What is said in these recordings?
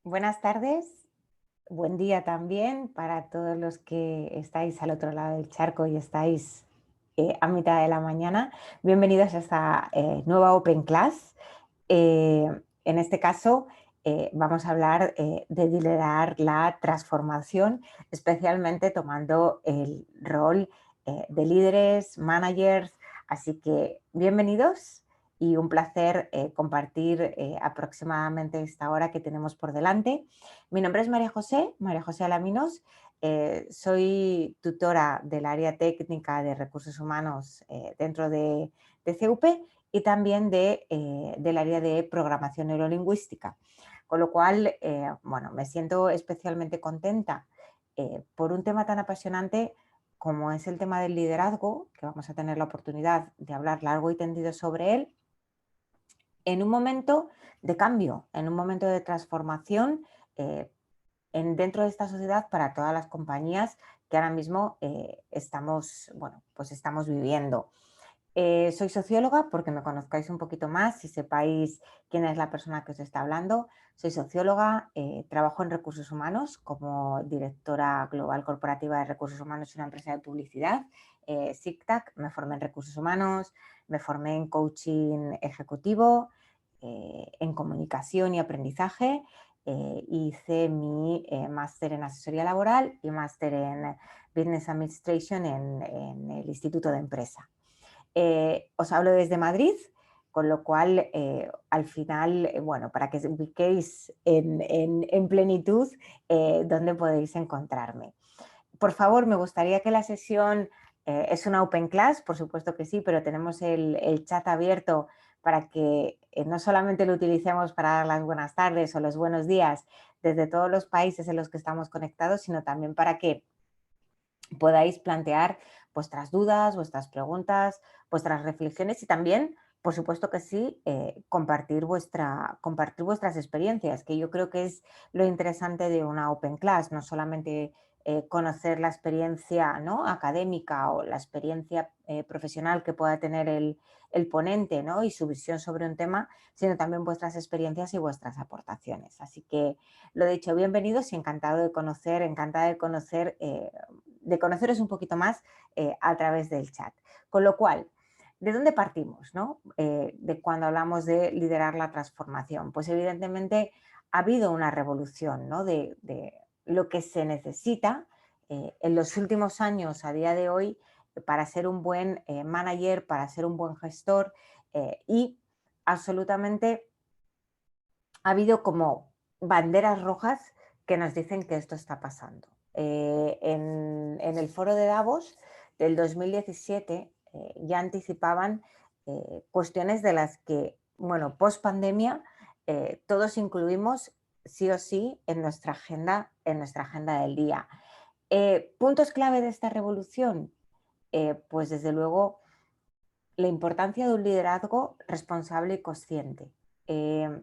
Buenas tardes, buen día también para todos los que estáis al otro lado del charco y estáis a mitad de la mañana. Bienvenidos a esta nueva Open Class. En este caso vamos a hablar de liderar la transformación, especialmente tomando el rol de líderes, managers. Así que bienvenidos y un placer compartir aproximadamente esta hora que tenemos por delante. Mi nombre es María José Alaminos. Soy tutora del área técnica de recursos humanos dentro de CUP y también del área de programación neurolingüística. Con lo cual, bueno, me siento especialmente contenta por un tema tan apasionante como es el tema del liderazgo, que vamos a tener la oportunidad de hablar largo y tendido sobre él, en un momento de cambio, en un momento de transformación dentro de esta sociedad para todas las compañías que ahora mismo estamos, bueno, pues estamos viviendo. Soy socióloga, porque me conozcáis un poquito más y sepáis quién es la persona que os está hablando. Soy socióloga, trabajo en recursos humanos como directora global corporativa de recursos humanos en una empresa de publicidad, SICTAC. Me formé en recursos humanos, me formé en coaching ejecutivo, en comunicación y aprendizaje. Hice mi máster en asesoría laboral y máster en Business Administration en el Instituto de Empresa. Os hablo desde Madrid, con lo cual, al final, bueno, para que os ubiquéis en plenitud, dónde podéis encontrarme. Por favor, me gustaría que la sesión es una open class, por supuesto que sí, pero tenemos el chat abierto para que no solamente lo utilicemos para dar las buenas tardes o los buenos días desde todos los países en los que estamos conectados, sino también para que podáis plantear vuestras dudas, vuestras preguntas, vuestras reflexiones y también, por supuesto que sí, compartir vuestras experiencias, que yo creo que es lo interesante de una Open Class, no solamente conocer la experiencia, ¿no?, académica o la experiencia profesional que pueda tener el ponente, ¿no?, y su visión sobre un tema, sino también vuestras experiencias y vuestras aportaciones. Así que, lo dicho, bienvenidos y encantada de conoceros un poquito más a través del chat. Con lo cual, ¿de dónde partimos, no? De cuando hablamos de liderar la transformación. Pues evidentemente ha habido una revolución, ¿no?, de lo que se necesita en los últimos años, a día de hoy, para ser un buen manager, para ser un buen gestor y absolutamente ha habido como banderas rojas que nos dicen que esto está pasando. En el foro de Davos del 2017 ya anticipaban cuestiones de las que, bueno, post pandemia todos incluimos sí o sí en nuestra agenda del día. Puntos clave de esta revolución, pues desde luego la importancia de un liderazgo responsable y consciente. Eh,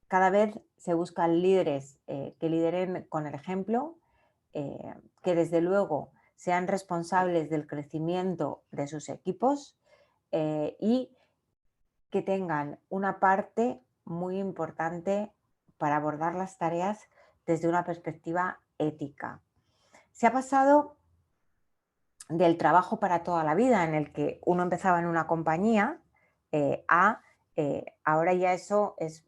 Cada vez se buscan líderes que lideren con el ejemplo, que desde luego sean responsables del crecimiento de sus equipos y que tengan una parte muy importante para abordar las tareas desde una perspectiva ética. Se ha pasado del trabajo para toda la vida, en el que uno empezaba en una compañía, a ahora ya eso es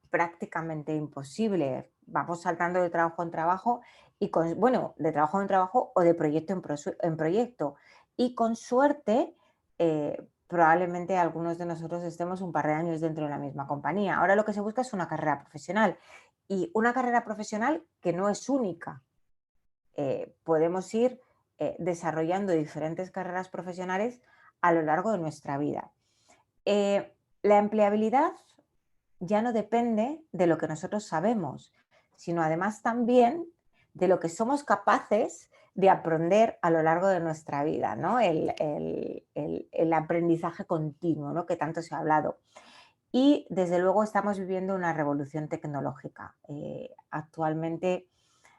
prácticamente imposible. Vamos saltando de trabajo en trabajo y bueno, de trabajo en trabajo o de proyecto en proyecto. Y con suerte, probablemente algunos de nosotros estemos un par de años dentro de la misma compañía. Ahora lo que se busca es una carrera profesional y una carrera profesional que no es única. Podemos ir desarrollando diferentes carreras profesionales a lo largo de nuestra vida. La empleabilidad ya no depende de lo que nosotros sabemos, sino además también de lo que somos capaces de aprender a lo largo de nuestra vida, ¿no? El aprendizaje continuo, ¿no?, que tanto se ha hablado. Y desde luego estamos viviendo una revolución tecnológica. Actualmente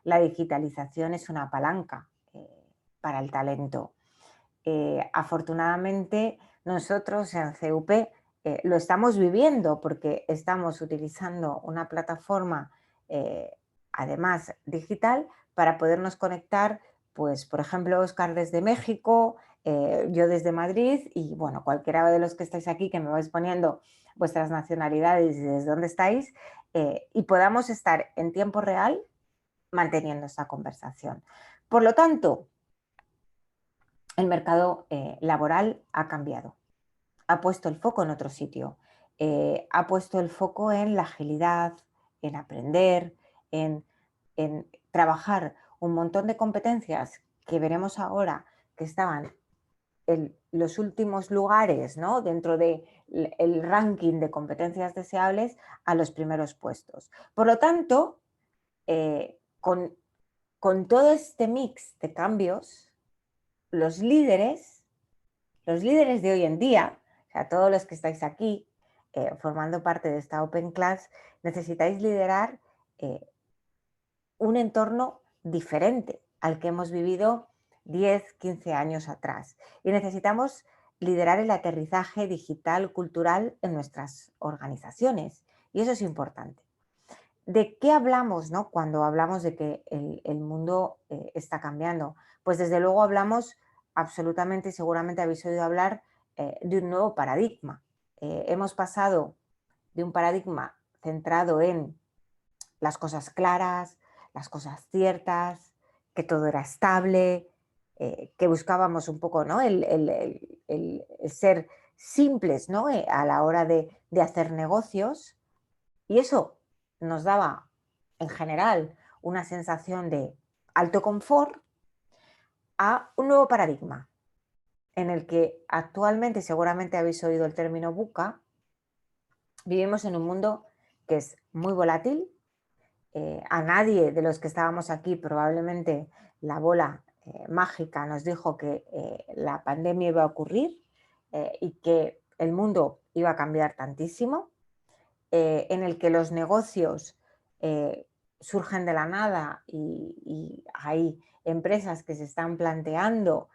la digitalización es una palanca para el talento. Afortunadamente nosotros en CUP lo estamos viviendo porque estamos utilizando una plataforma además digital, para podernos conectar, pues por ejemplo, Óscar desde México, yo desde Madrid y bueno, cualquiera de los que estáis aquí que me vais poniendo vuestras nacionalidades y desde dónde estáis, y podamos estar en tiempo real manteniendo esta conversación. Por lo tanto, el mercado laboral ha cambiado, ha puesto el foco en otro sitio, ha puesto el foco en la agilidad, en aprender, en, en trabajar un montón de competencias que veremos ahora que estaban en los últimos lugares, ¿no? Dentro del ranking de competencias deseables a los primeros puestos. Por lo tanto, con todo este mix de cambios, los líderes de hoy en día, o sea, todos los que estáis aquí formando parte de esta Open Class, necesitáis liderar un entorno diferente al que hemos vivido 10, 15 años atrás. Y necesitamos liderar el aterrizaje digital, cultural en nuestras organizaciones. Y eso es importante. ¿De qué hablamos, no? Cuando hablamos de que el mundo está cambiando? Pues desde luego hablamos absolutamente, y seguramente habéis oído hablar de un nuevo paradigma. Hemos pasado de un paradigma centrado en las cosas claras, las cosas ciertas, que todo era estable, que buscábamos un poco, ¿no? el ser simples, ¿no? A la hora de hacer negocios, y eso nos daba en general una sensación de alto confort, a un nuevo paradigma en el que actualmente, seguramente habéis oído el término VUCA, vivimos en un mundo que es muy volátil. A nadie de los que estábamos aquí probablemente la bola mágica nos dijo que la pandemia iba a ocurrir y que el mundo iba a cambiar tantísimo, en el que los negocios surgen de la nada y hay empresas que se están planteando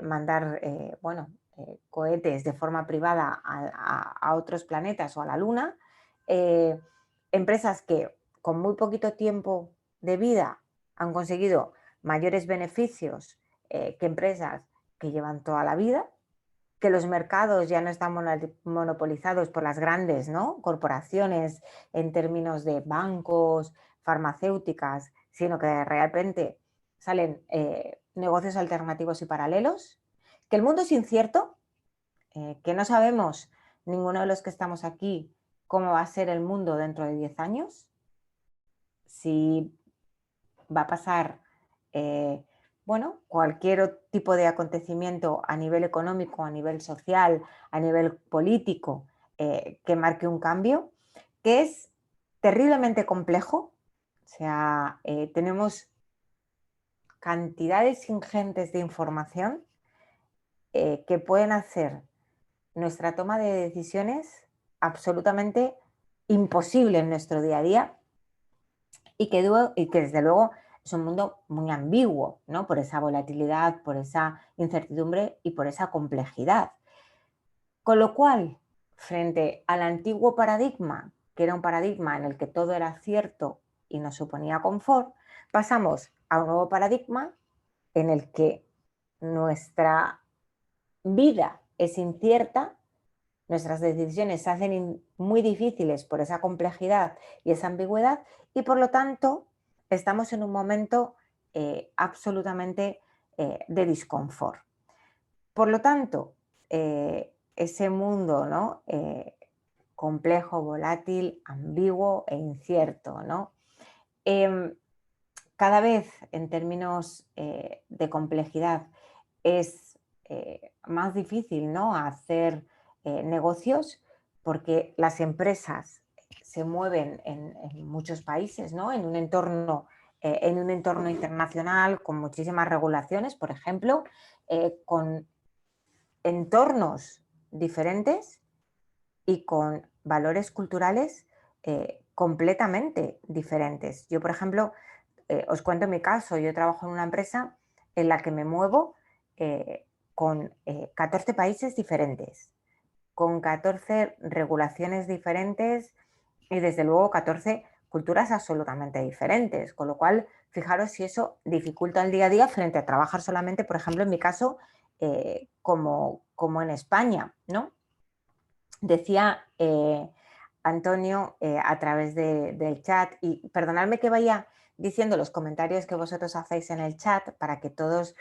mandar cohetes de forma privada a otros planetas o a la Luna, empresas que con muy poquito tiempo de vida han conseguido mayores beneficios que empresas que llevan toda la vida, que los mercados ya no están monopolizados por las grandes, ¿no? Corporaciones en términos de bancos, farmacéuticas, sino que de repente salen negocios alternativos y paralelos, que el mundo es incierto, que no sabemos ninguno de los que estamos aquí cómo va a ser el mundo dentro de 10 años, si va a pasar cualquier tipo de acontecimiento a nivel económico, a nivel social, a nivel político, que marque un cambio, que es terriblemente complejo. O sea, tenemos cantidades ingentes de información que pueden hacer nuestra toma de decisiones absolutamente imposible en nuestro día a día y que desde luego es un mundo muy ambiguo, ¿no? Por esa volatilidad, por esa incertidumbre y por esa complejidad. Con lo cual, frente al antiguo paradigma, que era un paradigma en el que todo era cierto y nos suponía confort, pasamos a un nuevo paradigma en el que nuestra vida es incierta, nuestras decisiones se hacen muy difíciles por esa complejidad y esa ambigüedad y por lo tanto estamos en un momento absolutamente de disconfort. Por lo tanto, ese mundo, ¿no? Complejo, volátil, ambiguo e incierto, ¿no? Cada vez en términos de complejidad es más difícil, ¿no? Hacer negocios porque las empresas se mueven en muchos países, ¿no? En un entorno internacional con muchísimas regulaciones, por ejemplo, con entornos diferentes y con valores culturales completamente diferentes. Yo, por ejemplo, os cuento mi caso, yo trabajo en una empresa en la que me muevo con 14 países diferentes, con 14 regulaciones diferentes y desde luego 14 culturas absolutamente diferentes, con lo cual, fijaros si eso dificulta el día a día frente a trabajar solamente, por ejemplo, en mi caso, como en España, ¿no? Decía Antonio a través del chat, y perdonadme que vaya diciendo los comentarios que vosotros hacéis en el chat para que todos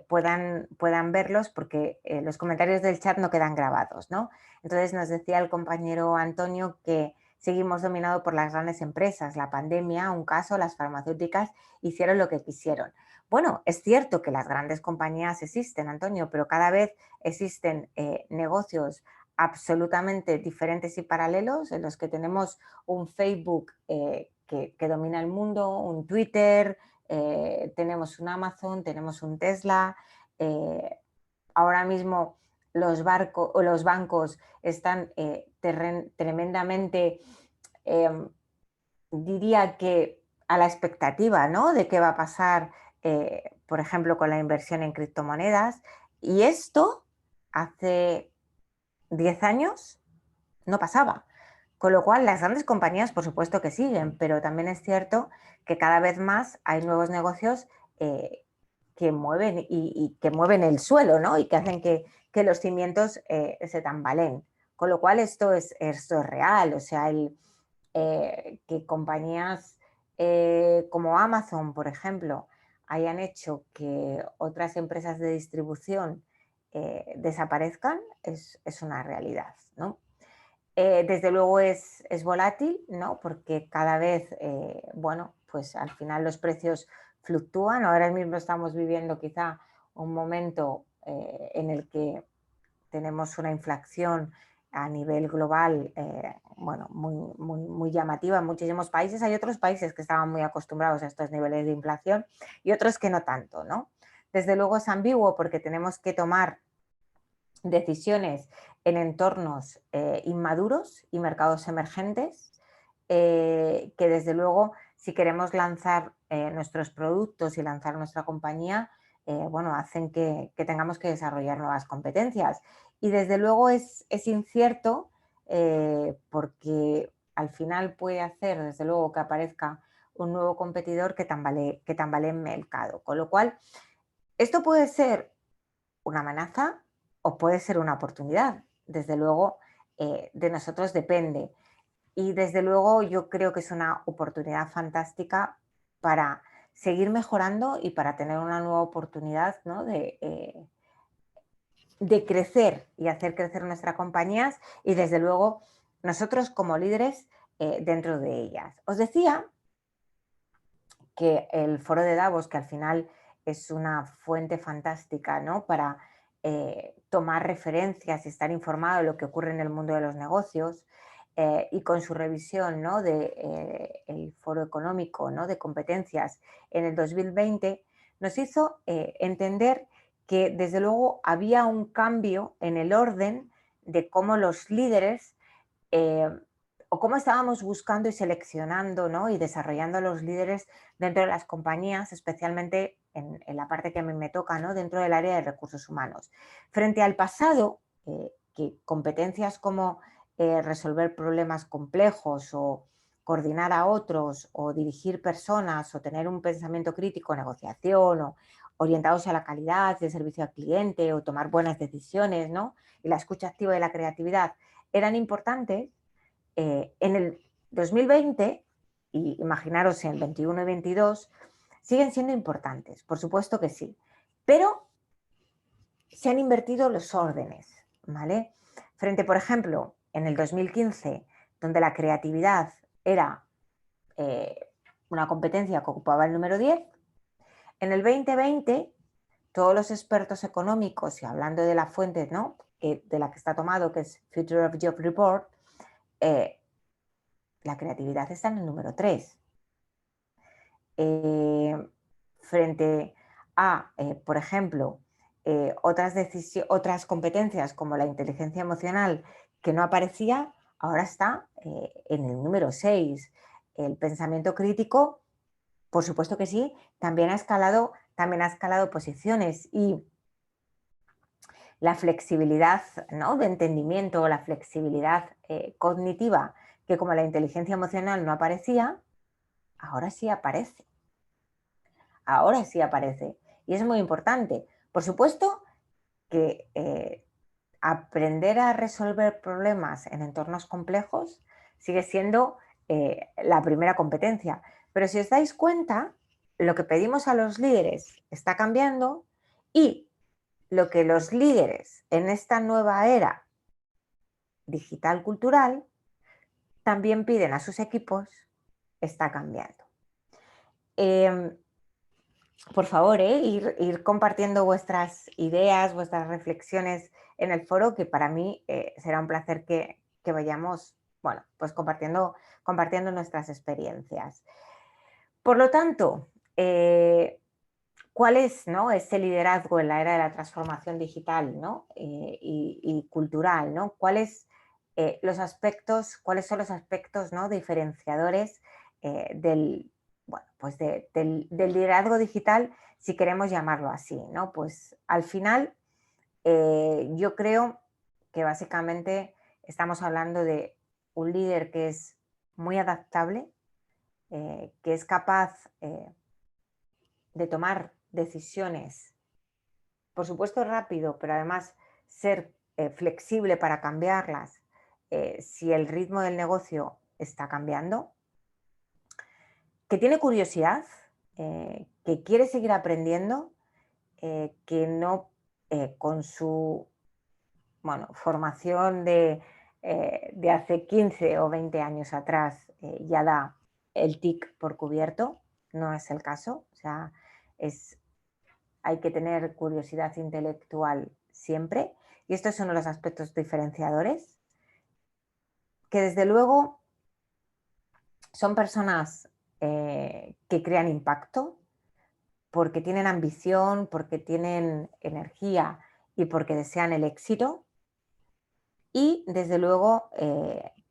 puedan verlos, porque los comentarios del chat no quedan grabados, ¿no? Entonces nos decía el compañero Antonio que seguimos dominados por las grandes empresas. La pandemia, un caso, las farmacéuticas hicieron lo que quisieron. Bueno, es cierto que las grandes compañías existen, Antonio, pero cada vez existen negocios absolutamente diferentes y paralelos, en los que tenemos un Facebook que domina el mundo, un Twitter, tenemos un Amazon, tenemos un Tesla. Ahora mismo los bancos están tremendamente, eh, diría que a la expectativa, ¿no?, de qué va a pasar, por ejemplo, con la inversión en criptomonedas. Y esto hace 10 años no pasaba. Con lo cual, las grandes compañías, por supuesto que siguen, pero también es cierto que cada vez más hay nuevos negocios que mueven y que mueven el suelo, ¿no? Y que hacen que los cimientos se tambaleen. Con lo cual, esto es real. O sea, que compañías como Amazon, por ejemplo, hayan hecho que otras empresas de distribución desaparezcan, es una realidad, ¿no? Desde luego es volátil, ¿no? Porque cada vez, bueno, pues al final los precios fluctúan. Ahora mismo estamos viviendo quizá un momento en el que tenemos una inflación a nivel global, bueno, muy llamativa en muchísimos países. Hay otros países que estaban muy acostumbrados a estos niveles de inflación y otros que no tanto, ¿no? Desde luego es ambiguo porque tenemos que tomar decisiones en entornos inmaduros y mercados emergentes, que desde luego, si queremos lanzar nuestros productos y lanzar nuestra compañía, bueno, hacen que tengamos que desarrollar nuevas competencias. Y desde luego es incierto porque al final puede hacer, desde luego, que aparezca un nuevo competidor que tambalee el mercado. Con lo cual, esto puede ser una amenaza o puede ser una oportunidad. Desde luego, de nosotros depende. Y desde luego yo creo que es una oportunidad fantástica para seguir mejorando y para tener una nueva oportunidad, ¿no?, de crecer y hacer crecer nuestras compañías y desde luego nosotros como líderes dentro de ellas. Os decía que el foro de Davos, que al final es una fuente fantástica, ¿no?, para tomar referencias y estar informado de lo que ocurre en el mundo de los negocios, y con su revisión, ¿no?, de el foro económico, ¿no?, de competencias en el 2020, nos hizo entender que desde luego había un cambio en el orden de cómo los líderes eh, o cómo estábamos buscando y seleccionando, ¿no?, y desarrollando a los líderes dentro de las compañías, especialmente en la parte que a mí me toca, ¿no?, dentro del área de recursos humanos. Frente al pasado, que competencias como resolver problemas complejos o coordinar a otros o dirigir personas o tener un pensamiento crítico, negociación o orientados a la calidad del servicio al cliente o tomar buenas decisiones, ¿no?, y la escucha activa y la creatividad eran importantes. En el 2020, y imaginaros en el 21 y 22, siguen siendo importantes, por supuesto que sí, pero se han invertido los órdenes, ¿vale? Frente, por ejemplo, en el 2015, donde la creatividad era eh, una competencia que ocupaba el número 10, en el 2020 todos los expertos económicos, y hablando de la fuente, ¿no?, de la que está tomado, que es Future of Job Report, eh, la creatividad está en el número 3. Eh, frente a, por ejemplo, otras competencias como la inteligencia emocional que no aparecía, ahora está en el número 6. El pensamiento crítico, por supuesto que sí, también ha escalado posiciones, y la flexibilidad, ¿no?, de entendimiento o la flexibilidad cognitiva que como la inteligencia emocional no aparecía, ahora sí aparece. Ahora sí aparece. Y es muy importante. Por supuesto que aprender a resolver problemas en entornos complejos sigue siendo la primera competencia. Pero si os dais cuenta, lo que pedimos a los líderes está cambiando y lo que los líderes en esta nueva era digital cultural también piden a sus equipos está cambiando. Por favor, ir compartiendo vuestras ideas, vuestras reflexiones en el foro, que para mí será un placer que vayamos, bueno, pues compartiendo nuestras experiencias. Por lo tanto, ¿cuál es, ¿no?, ese liderazgo en la era de la transformación digital, ¿no?, y cultural, ¿no? ¿Cuáles son los aspectos, ¿no?, diferenciadores del, bueno, pues del liderazgo digital, si queremos llamarlo así, ¿no? Pues al final yo creo que básicamente estamos hablando de un líder que es muy adaptable, que es capaz de tomar decisiones, por supuesto rápido, pero además ser flexible para cambiarlas si el ritmo del negocio está cambiando, que tiene curiosidad, que quiere seguir aprendiendo, que no con su, bueno, formación de hace 15 o 20 años atrás ya da el TIC por cubierto, no es el caso, o sea, hay que tener curiosidad intelectual siempre, y estos son los aspectos diferenciadores, que desde luego son personas que crean impacto, porque tienen ambición, porque tienen energía y porque desean el éxito. Y desde luego,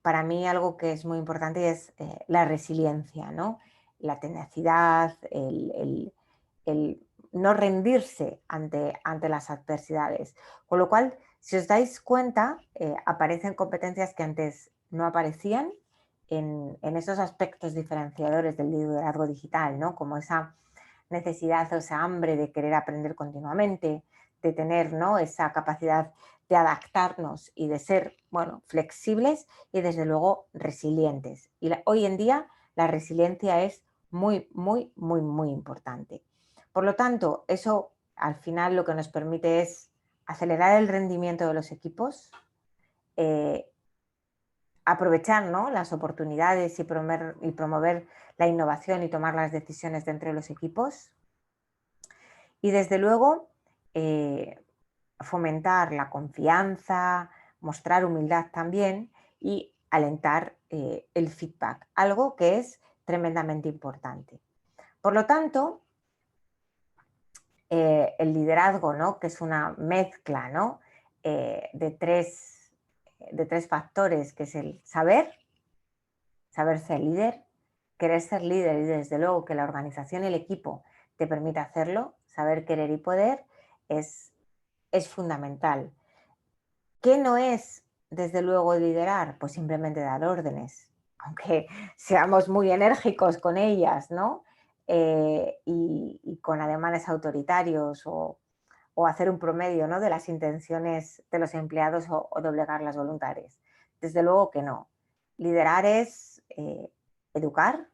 para mí algo que es muy importante es la resiliencia, ¿no? La tenacidad, el no rendirse ante las adversidades. Con lo cual, si os dais cuenta, aparecen competencias que antes no aparecían en esos aspectos diferenciadores del liderazgo digital, ¿no? Como esa necesidad o esa hambre de querer aprender continuamente, de tener, ¿no?, esa capacidad de adaptarnos y de ser, bueno, flexibles y desde luego resilientes. Y hoy en día la resiliencia es muy, muy, muy, muy importante. Por lo tanto, eso al final lo que nos permite es acelerar el rendimiento de los equipos, eh, aprovechar, ¿no?, las oportunidades y promover la innovación y tomar las decisiones dentro de los equipos. Y desde luego, fomentar la confianza, mostrar humildad también y alentar el feedback, algo que es tremendamente importante. Por lo tanto, el liderazgo, ¿no?, que es una mezcla, ¿no?, de tres factores, que es el saber ser líder, querer ser líder y desde luego que la organización y el equipo te permita hacerlo, saber querer y poder, es fundamental. ¿Qué no es, desde luego, liderar? Pues simplemente dar órdenes, aunque seamos muy enérgicos con ellas, ¿no? Y con ademanes autoritarios o hacer un promedio, ¿no?, de las intenciones de los empleados o doblegar las voluntades. Desde luego que no. Liderar es educar,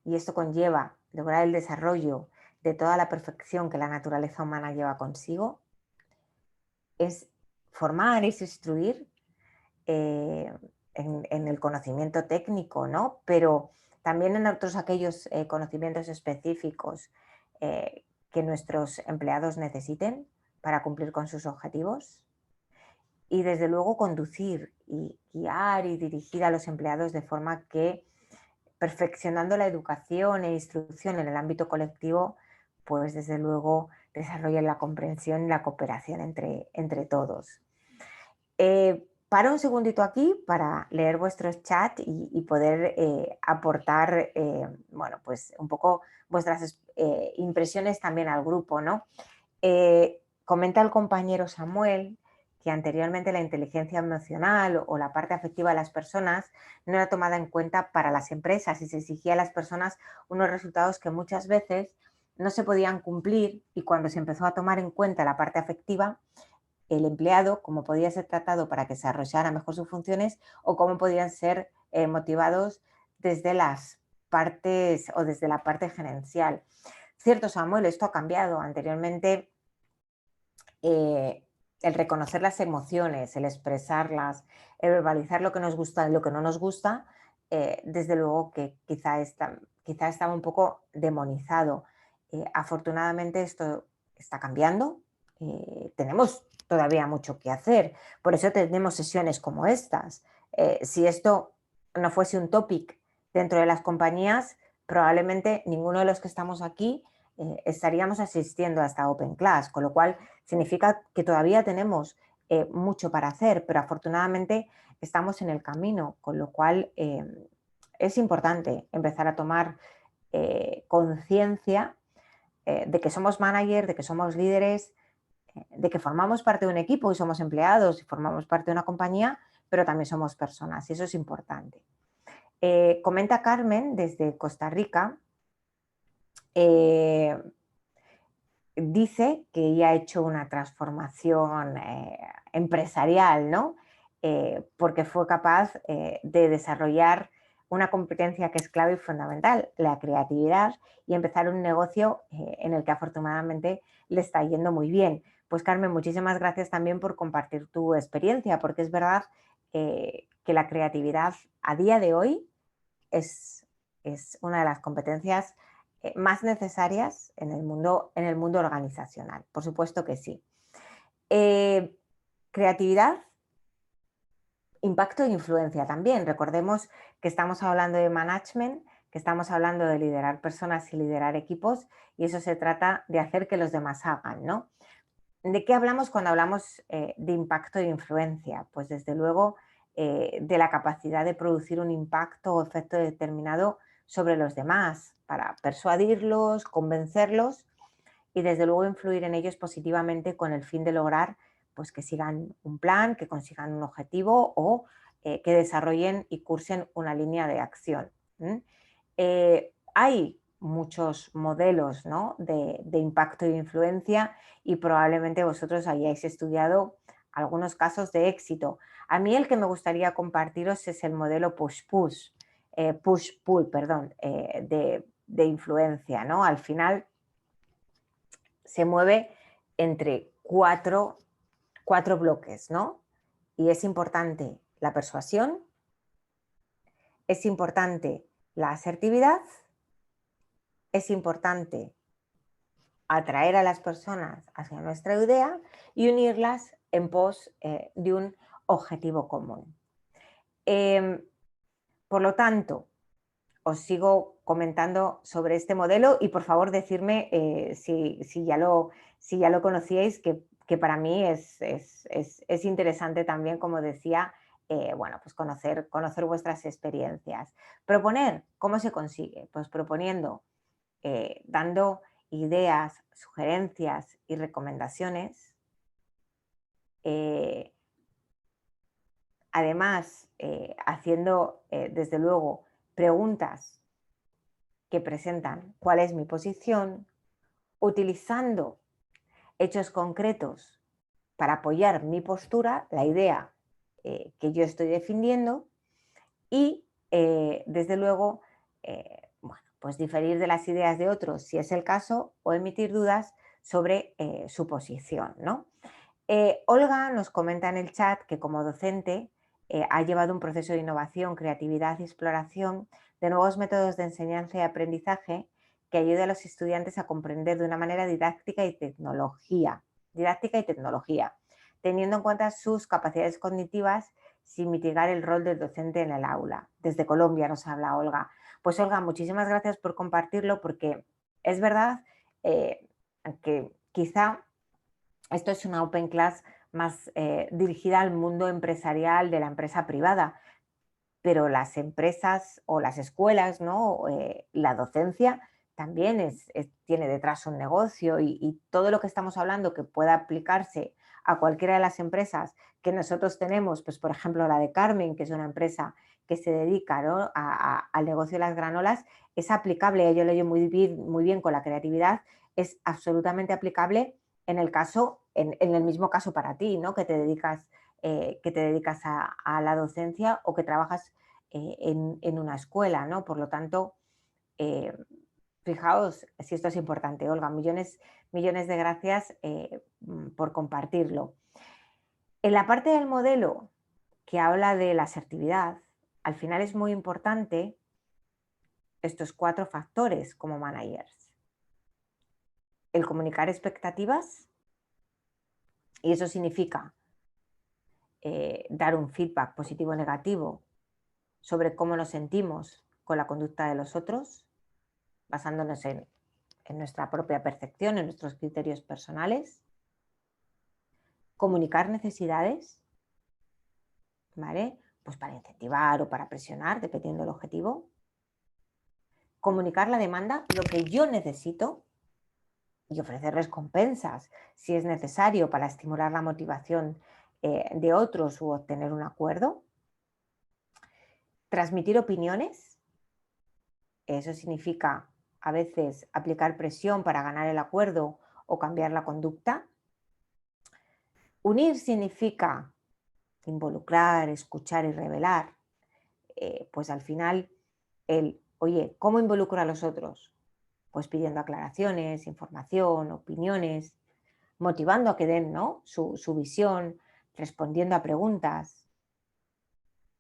y esto conlleva lograr el desarrollo de toda la perfección que la naturaleza humana lleva consigo, es formar, es instruir eh, en el conocimiento técnico, ¿no? Pero también en otros aquellos conocimientos específicos que nuestros empleados necesiten para cumplir con sus objetivos. Y desde luego conducir y guiar y dirigir a los empleados de forma que, perfeccionando la educación e instrucción en el ámbito colectivo, pues desde luego desarrollen la comprensión y la cooperación entre todos. Paro un segundito aquí para leer vuestros chats y poder aportar, bueno, pues un poco vuestras impresiones también al grupo, ¿no? Comenta el compañero Samuel que anteriormente la inteligencia emocional o la parte afectiva de las personas no era tomada en cuenta para las empresas y se exigía a las personas unos resultados que muchas veces no se podían cumplir, y cuando se empezó a tomar en cuenta la parte afectiva, el empleado, cómo podía ser tratado para que desarrollara mejor sus funciones o cómo podían ser motivados desde las partes o desde la parte gerencial. Cierto, Samuel, esto ha cambiado. Anteriormente, eh, el reconocer las emociones, el expresarlas, el verbalizar lo que nos gusta y lo que no nos gusta, desde luego que quizá estaba un poco demonizado. Afortunadamente esto está cambiando. Tenemos todavía mucho que hacer. Por eso tenemos sesiones como estas. Si esto no fuese un topic dentro de las compañías, probablemente ninguno de los que estamos aquí estaríamos asistiendo a esta Open Class, con lo cual significa que todavía tenemos mucho para hacer, pero afortunadamente estamos en el camino, con lo cual es importante empezar a tomar conciencia de que somos managers, de que somos líderes, de que formamos parte de un equipo y somos empleados y formamos parte de una compañía, pero también somos personas y eso es importante. Comenta Carmen desde Costa Rica. eh, Dice que ella ha hecho una transformación empresarial, ¿no? Porque fue capaz de desarrollar una competencia que es clave y fundamental, la creatividad, y empezar un negocio en el que afortunadamente le está yendo muy bien. Pues Carmen, muchísimas gracias también por compartir tu experiencia, porque es verdad que la creatividad a día de hoy es, es una de las competencias más necesarias en el mundo organizacional. Por supuesto que sí. Creatividad, impacto e influencia también. Recordemos que estamos hablando de management, que estamos hablando de liderar personas y liderar equipos, y eso se trata de hacer que los demás hagan, ¿no? ¿De qué hablamos cuando hablamos de impacto e influencia? Pues desde luego de la capacidad de producir un impacto o efecto determinado sobre los demás para persuadirlos, convencerlos y desde luego influir en ellos positivamente con el fin de lograr pues, que sigan un plan, que consigan un objetivo o que desarrollen y cursen una línea de acción. Hay muchos modelos, ¿no?, de impacto e influencia y probablemente vosotros hayáis estudiado algunos casos de éxito. A mí el que me gustaría compartiros es el modelo push-pull, perdón, de influencia, ¿no? Al final se mueve entre cuatro bloques, ¿no? Y es importante la persuasión, es importante la asertividad, es importante atraer a las personas hacia nuestra idea y unirlas en pos de un objetivo común. Por lo tanto, os sigo comentando sobre este modelo y por favor decirme si ya lo conocíais, que para mí es interesante también, como decía, bueno, pues conocer vuestras experiencias. Proponer, ¿cómo se consigue? Pues proponiendo, dando ideas, sugerencias y recomendaciones. Además, haciendo, desde luego, preguntas que presentan cuál es mi posición, utilizando hechos concretos para apoyar mi postura, la idea que yo estoy defendiendo y, desde luego, bueno, pues diferir de las ideas de otros si es el caso o emitir dudas sobre su posición, ¿no? Olga nos comenta en el chat que como docente ha llevado un proceso de innovación, creatividad y exploración de nuevos métodos de enseñanza y aprendizaje que ayude a los estudiantes a comprender de una manera didáctica y tecnología, teniendo en cuenta sus capacidades cognitivas sin mitigar el rol del docente en el aula. Desde Colombia nos habla Olga. Pues Olga, muchísimas gracias por compartirlo, porque es verdad que quizá esto es una Open Class más dirigida al mundo empresarial de la empresa privada, pero las empresas o las escuelas, ¿no? La docencia también tiene detrás un negocio y todo lo que estamos hablando que pueda aplicarse a cualquiera de las empresas que nosotros tenemos, pues por ejemplo la de Carmen, que es una empresa que se dedica, ¿no?, al negocio de las granolas, es aplicable, yo lo llevo muy bien con la creatividad, es absolutamente aplicable en el caso, en el mismo caso para ti, ¿no?, que te dedicas a la docencia o que trabajas en una escuela, ¿no? Por lo tanto, eh, fijaos si esto es importante, Olga, millones de gracias por compartirlo. En la parte del modelo que habla de la asertividad, al final es muy importante estos 4 factores como managers. El comunicar expectativas, y eso significa dar un feedback positivo o negativo sobre cómo nos sentimos con la conducta de los otros, basándonos en nuestra propia percepción, en nuestros criterios personales. Comunicar necesidades, ¿vale? Pues para incentivar o para presionar, dependiendo del objetivo. Comunicar la demanda, lo que yo necesito, y ofrecer recompensas si es necesario para estimular la motivación de otros u obtener un acuerdo. Transmitir opiniones, eso significa a veces aplicar presión para ganar el acuerdo o cambiar la conducta. Unir significa involucrar, escuchar y revelar. Pues al final, oye, ¿cómo involucro a los otros? Pues pidiendo aclaraciones, información, opiniones, motivando a que den, ¿no?, su visión, respondiendo a preguntas,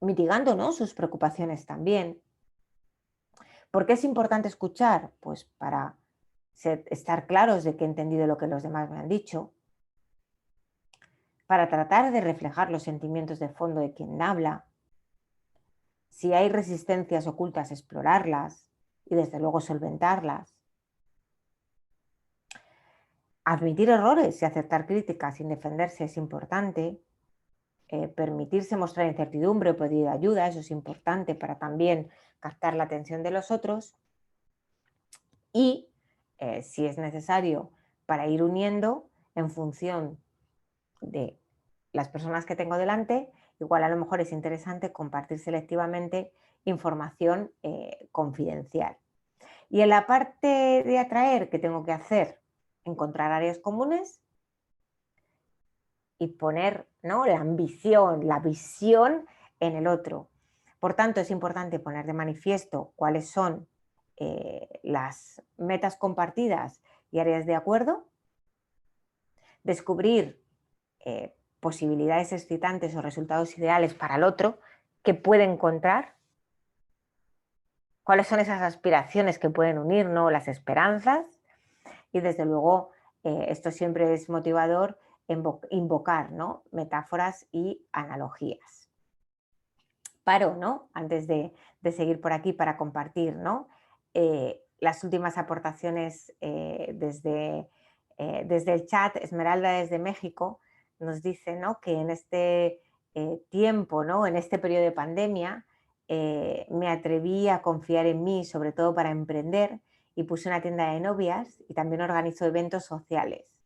mitigando, ¿no?, sus preocupaciones también. ¿Por qué es importante escuchar? Pues para estar claros de que he entendido lo que los demás me han dicho, para tratar de reflejar los sentimientos de fondo de quien habla, si hay resistencias ocultas, explorarlas y desde luego solventarlas. Admitir errores y aceptar críticas sin defenderse es importante. Permitirse mostrar incertidumbre o pedir ayuda, eso es importante para también captar la atención de los otros. Y si es necesario, para ir uniendo en función de las personas que tengo delante, igual a lo mejor es interesante compartir selectivamente información confidencial. Y en la parte de atraer, ¿qué tengo que hacer? Encontrar áreas comunes y poner, ¿no?, la ambición, la visión en el otro. Por tanto, es importante poner de manifiesto cuáles son las metas compartidas y áreas de acuerdo, descubrir posibilidades excitantes o resultados ideales para el otro que puede encontrar, cuáles son esas aspiraciones que pueden unir, ¿no?, las esperanzas, y desde luego esto siempre es motivador, invocar, ¿no?, metáforas y analogías. Paro, ¿no?, antes de seguir por aquí para compartir, ¿no?, las últimas aportaciones desde el chat. Esmeralda desde México nos dice, ¿no?, que en este tiempo, ¿no?, en este periodo de pandemia, me atreví a confiar en mí, sobre todo para emprender, y puse una tienda de novias y también organizo eventos sociales.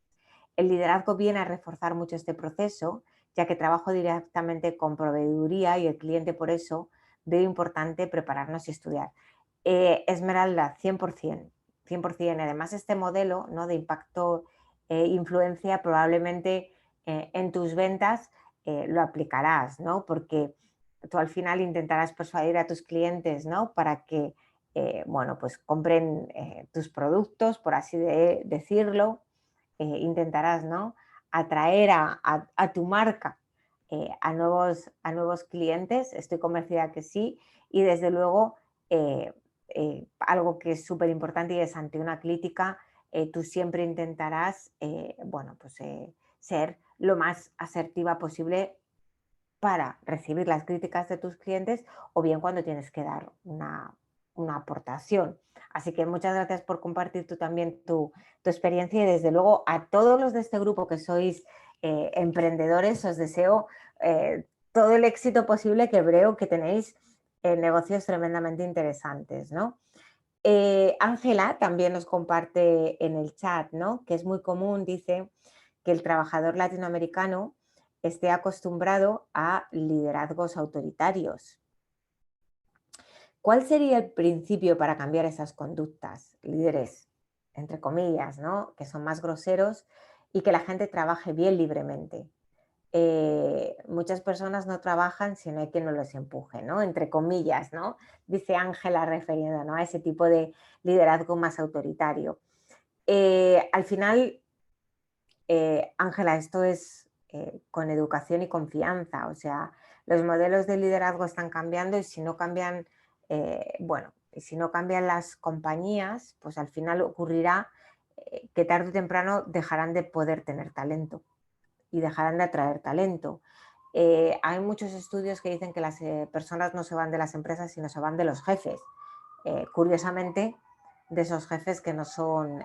El liderazgo viene a reforzar mucho este proceso, ya que trabajo directamente con proveeduría y el cliente, por eso veo importante prepararnos y estudiar. Esmeralda, 100%, 100%. Además, este modelo, ¿no?, de impacto influencia probablemente en tus ventas lo aplicarás, ¿no? Porque tú al final intentarás persuadir a tus clientes, ¿no?, para que bueno, pues compren tus productos, por así decirlo. Intentarás, ¿no?, atraer a tu marca a nuevos clientes. Estoy convencida que sí. Y desde luego, algo que es súper importante y es ante una crítica, tú siempre intentarás, bueno, pues, ser lo más asertiva posible para recibir las críticas de tus clientes o bien cuando tienes que dar una aportación. Así que muchas gracias por compartir tú también tu experiencia y desde luego a todos los de este grupo que sois emprendedores os deseo todo el éxito posible, que creo que tenéis negocios tremendamente interesantes, ¿no? Ángela también nos comparte en el chat, ¿no? Que es muy común, dice, que el trabajador latinoamericano esté acostumbrado a liderazgos autoritarios. ¿Cuál sería el principio para cambiar esas conductas? Líderes, entre comillas, ¿no? Que son más groseros y que la gente trabaje bien libremente. Muchas personas no trabajan si no hay quien no los empuje, ¿no? Entre comillas, ¿no? Dice Ángela refiriendo, ¿no? A ese tipo de liderazgo más autoritario. Al final, Ángela, esto es con educación y confianza, o sea, los modelos de liderazgo están cambiando y si no cambian, bueno, y si no cambian las compañías, pues al final ocurrirá que tarde o temprano dejarán de poder tener talento y dejarán de atraer talento. Hay muchos estudios que dicen que las personas no se van de las empresas, sino se van de los jefes. Curiosamente, de esos jefes que no son,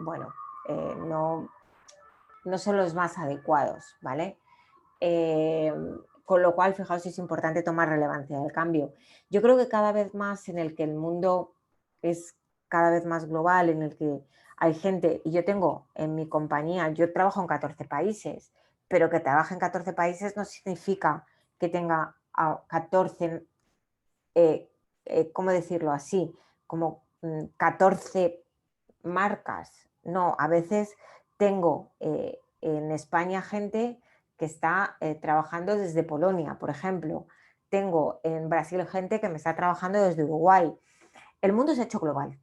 bueno, no, no son los más adecuados, ¿vale? Eh, con lo cual, fijaos si es importante tomar relevancia del cambio. Yo creo que cada vez más en el que el mundo es cada vez más global, en el que hay gente, y yo tengo en mi compañía, yo trabajo en 14 países, pero que trabaje en 14 países no significa que tenga a 14, ¿cómo decirlo así? Como 14 marcas. No, a veces tengo en España gente que está trabajando desde Polonia, por ejemplo. Tengo en Brasil gente que me está trabajando desde Uruguay. El mundo se ha hecho global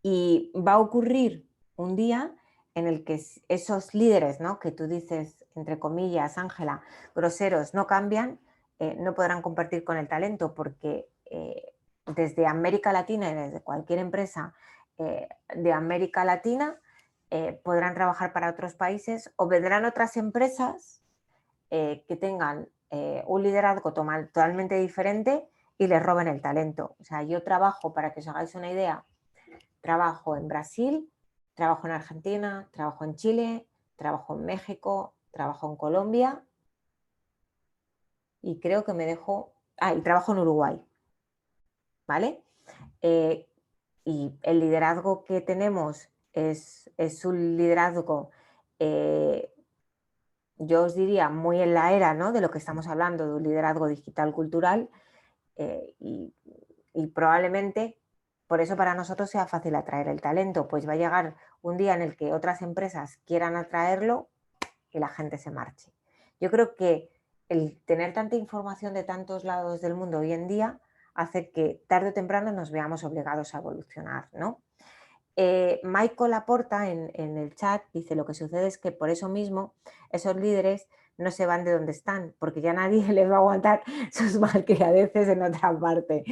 y va a ocurrir un día en el que esos líderes, ¿no? Que tú dices, entre comillas, Ángela, groseros, no cambian, no podrán compartir con el talento porque desde América Latina y desde cualquier empresa de América Latina podrán trabajar para otros países o vendrán otras empresas que tengan un liderazgo totalmente diferente y les roben el talento. O sea, yo trabajo, para que os hagáis una idea, trabajo en Brasil, trabajo en Argentina, trabajo en Chile, trabajo en México, trabajo en Colombia y creo que me dejo... Ah, y trabajo en Uruguay, ¿vale? Eh, y el liderazgo que tenemos es un liderazgo, eh, yo os diría, muy en la era, ¿no? De lo que estamos hablando, de un liderazgo digital cultural eh, y, y probablemente por eso para nosotros sea fácil atraer el talento, pues va a llegar un día en el que otras empresas quieran atraerlo y la gente se marche. Yo creo que el tener tanta información de tantos lados del mundo hoy en día hace que tarde o temprano nos veamos obligados a evolucionar, ¿no? Michael aporta en el chat, dice, lo que sucede es que por eso mismo esos líderes no se van de donde están, porque ya nadie les va a aguantar sus malcriadeces en otra parte.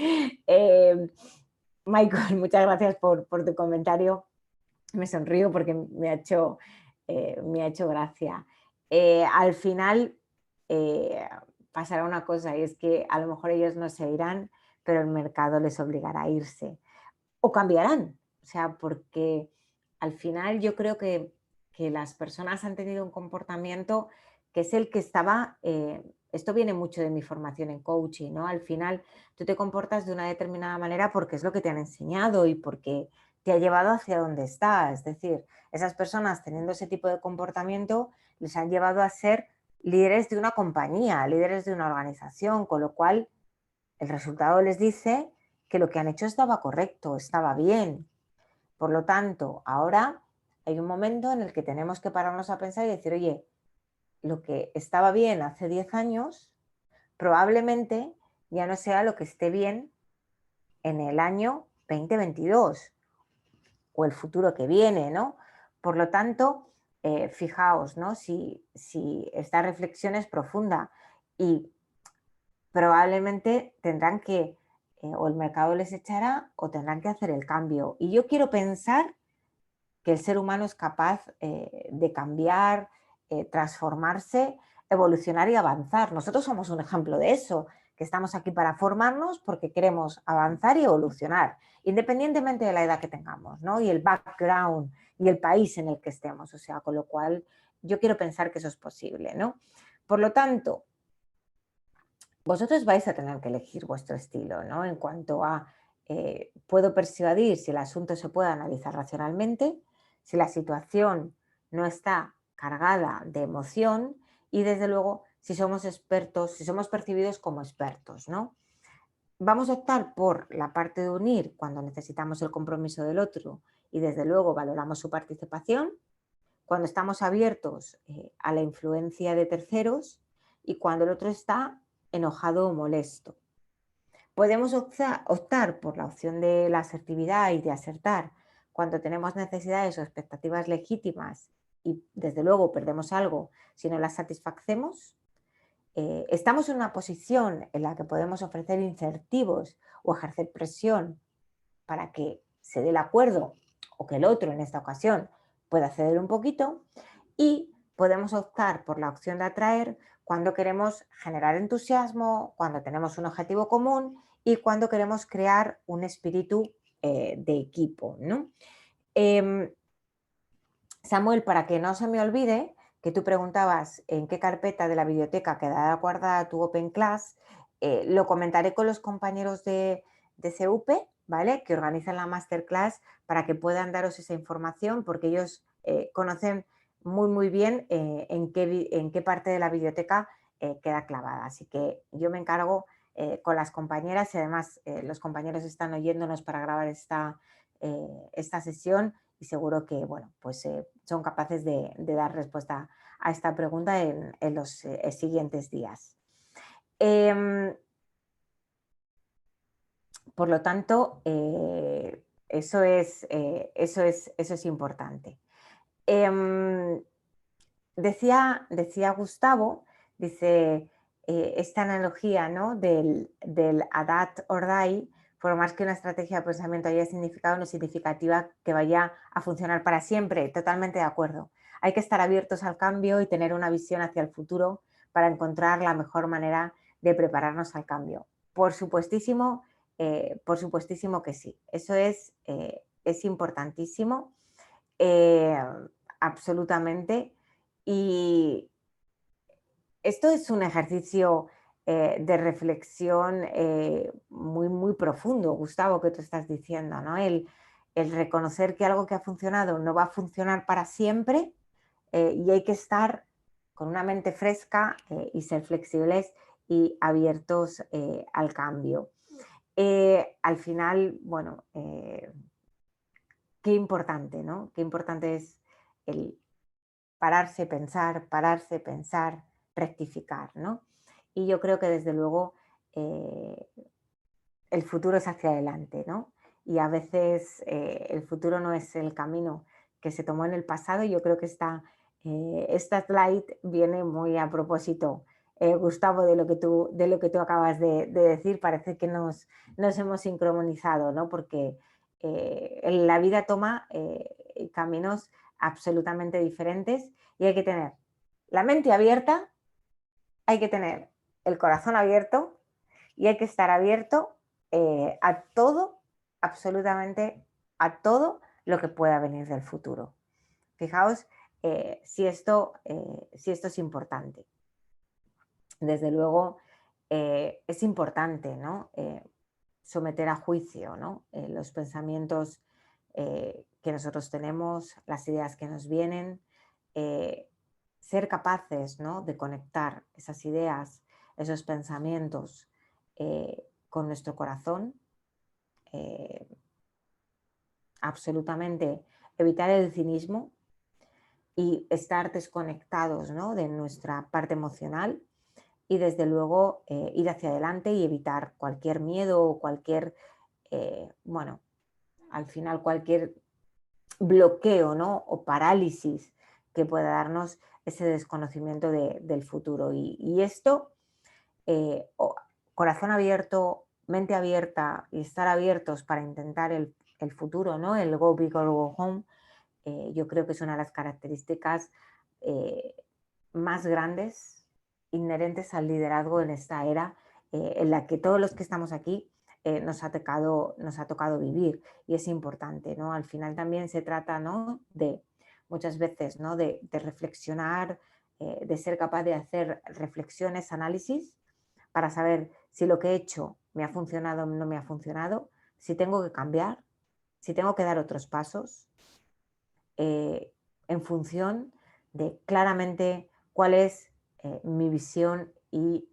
Michael, muchas gracias por tu comentario. Me sonrío porque me ha hecho gracia. Al final eh, pasará una cosa y es que a lo mejor ellos no se irán, pero el mercado les obligará a irse o cambiarán. O sea, porque al final yo creo que las personas han tenido un comportamiento que es el que estaba, esto viene mucho de mi formación en coaching, ¿no? Al final tú te comportas de una determinada manera porque es lo que te han enseñado y porque te ha llevado hacia donde está. Es decir, esas personas teniendo ese tipo de comportamiento les han llevado a ser líderes de una compañía, líderes de una organización, con lo cual el resultado les dice que lo que han hecho estaba correcto, estaba bien. Por lo tanto, ahora hay un momento en el que tenemos que pararnos a pensar y decir, oye, lo que estaba bien hace 10 años probablemente ya no sea lo que esté bien en el año 2022 o el futuro que viene, ¿no? Por lo tanto, fijaos, ¿no? Si esta reflexión es profunda y probablemente tendrán que, o el mercado les echará o tendrán que hacer el cambio. Y yo quiero pensar que el ser humano es capaz de cambiar, transformarse, evolucionar y avanzar. Nosotros somos un ejemplo de eso, que estamos aquí para formarnos porque queremos avanzar y evolucionar, independientemente de la edad que tengamos, ¿no? Y el background y el país en el que estemos. O sea, con lo cual yo quiero pensar que eso es posible, ¿no? Por lo tanto, vosotros vais a tener que elegir vuestro estilo, ¿no? En cuanto a puedo persuadir si el asunto se puede analizar racionalmente, si la situación no está cargada de emoción y desde luego si somos expertos, si somos percibidos como expertos, ¿no? Vamos a optar por la parte de unir cuando necesitamos el compromiso del otro y desde luego valoramos su participación, cuando estamos abiertos a la influencia de terceros y cuando el otro está enojado o molesto. Podemos optar por la opción de la asertividad y de acertar cuando tenemos necesidades o expectativas legítimas y desde luego perdemos algo si no las satisfacemos. Estamos en una posición en la que podemos ofrecer incentivos o ejercer presión para que se dé el acuerdo o que el otro en esta ocasión pueda ceder un poquito y podemos optar por la opción de atraer cuando queremos generar entusiasmo, cuando tenemos un objetivo común y cuando queremos crear un espíritu de equipo, ¿no? Em, Samuel, para que no se me olvide, que tú preguntabas en qué carpeta de la biblioteca quedará guardada tu Open Class, lo comentaré con los compañeros de CUP, ¿vale? Que organizan la masterclass para que puedan daros esa información porque ellos conocen muy bien en qué parte de la biblioteca queda clavada. Así que yo me encargo con las compañeras y además los compañeros están oyéndonos para grabar esta sesión y seguro que, bueno, pues son capaces de dar respuesta a esta pregunta en los siguientes días. Por lo tanto, eso es importante. Decía Gustavo, dice, esta analogía, ¿no? del adapt or die, por más que una estrategia de procesamiento haya significado, no significativa que vaya a funcionar para siempre. Totalmente de acuerdo. Hay que estar abiertos al cambio y tener una visión hacia el futuro para encontrar la mejor manera de prepararnos al cambio. Por supuestísimo que sí. Eso es importantísimo, absolutamente. Y esto es un ejercicio de reflexión muy profundo, Gustavo, que tú estás diciendo, ¿no? El reconocer que algo que ha funcionado no va a funcionar para siempre y hay que estar con una mente fresca y ser flexibles y abiertos al cambio. Al final, bueno, qué importante, ¿no? Qué importante es el pararse, pensar, rectificar, ¿no? Y yo creo que desde luego eh, el futuro es hacia adelante, ¿no? Y a veces el futuro no es el camino que se tomó en el pasado y yo creo que esta slide viene muy a propósito, Gustavo, de lo que tú acabas de decir. Parece que nos hemos sincronizado, ¿no? Porque la vida toma caminos absolutamente diferentes y hay que tener la mente abierta, hay que tener el corazón abierto y hay que estar abierto a todo, absolutamente a todo lo que pueda venir del futuro. Fijaos si esto es importante. Desde luego es importante, ¿no? Someter a juicio, ¿no? Los pensamientos que nosotros tenemos, las ideas que nos vienen, eh, ser capaces, ¿no? De conectar esas ideas, esos pensamientos con nuestro corazón, eh, absolutamente evitar el cinismo y estar desconectados, ¿no? De nuestra parte emocional y desde luego ir hacia adelante y evitar cualquier miedo o cualquier, bueno, al final cualquier bloqueo, ¿no? O parálisis que pueda darnos ese desconocimiento del futuro. Y esto, corazón abierto, mente abierta y estar abiertos para intentar el futuro, ¿no? El go big or go home, yo creo que es una de las características eh, más grandes inherentes al liderazgo en esta era en la que todos los que estamos aquí nos ha tocado vivir y es importante, ¿no? Al final también se trata, ¿no? De muchas veces, ¿no? De reflexionar, de ser capaz de hacer reflexiones, análisis, para saber si lo que he hecho me ha funcionado o no me ha funcionado, si tengo que cambiar, si tengo que dar otros pasos, en función de claramente cuál es mi visión y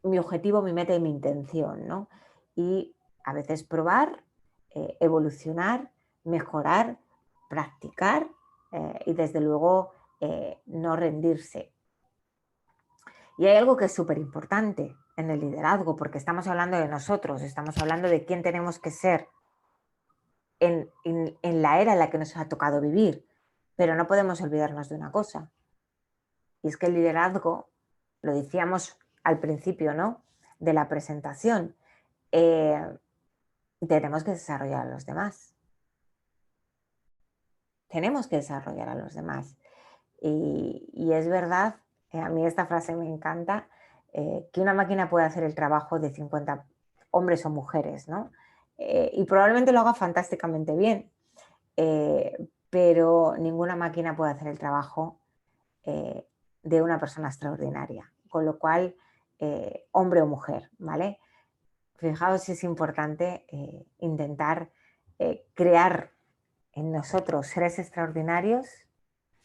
mi objetivo, mi meta y mi intención, ¿no? Y a veces probar, evolucionar, mejorar, practicar y desde luego no rendirse. Y hay algo que es súper importante en el liderazgo, porque estamos hablando de nosotros, estamos hablando de quién tenemos que ser en la era en la que nos ha tocado vivir, pero no podemos olvidarnos de una cosa, y es que el liderazgo, lo decíamos al principio, ¿no?, de la presentación, eh, tenemos que desarrollar a los demás. Tenemos que desarrollar a los demás. Y es verdad, a mí esta frase me encanta, que una máquina puede hacer el trabajo de 50 hombres o mujeres, ¿no? Y probablemente lo haga fantásticamente bien, pero ninguna máquina puede hacer el trabajo eh, de una persona extraordinaria. Con lo cual, hombre o mujer, ¿vale? Fijaos si es importante intentar crear en nosotros seres extraordinarios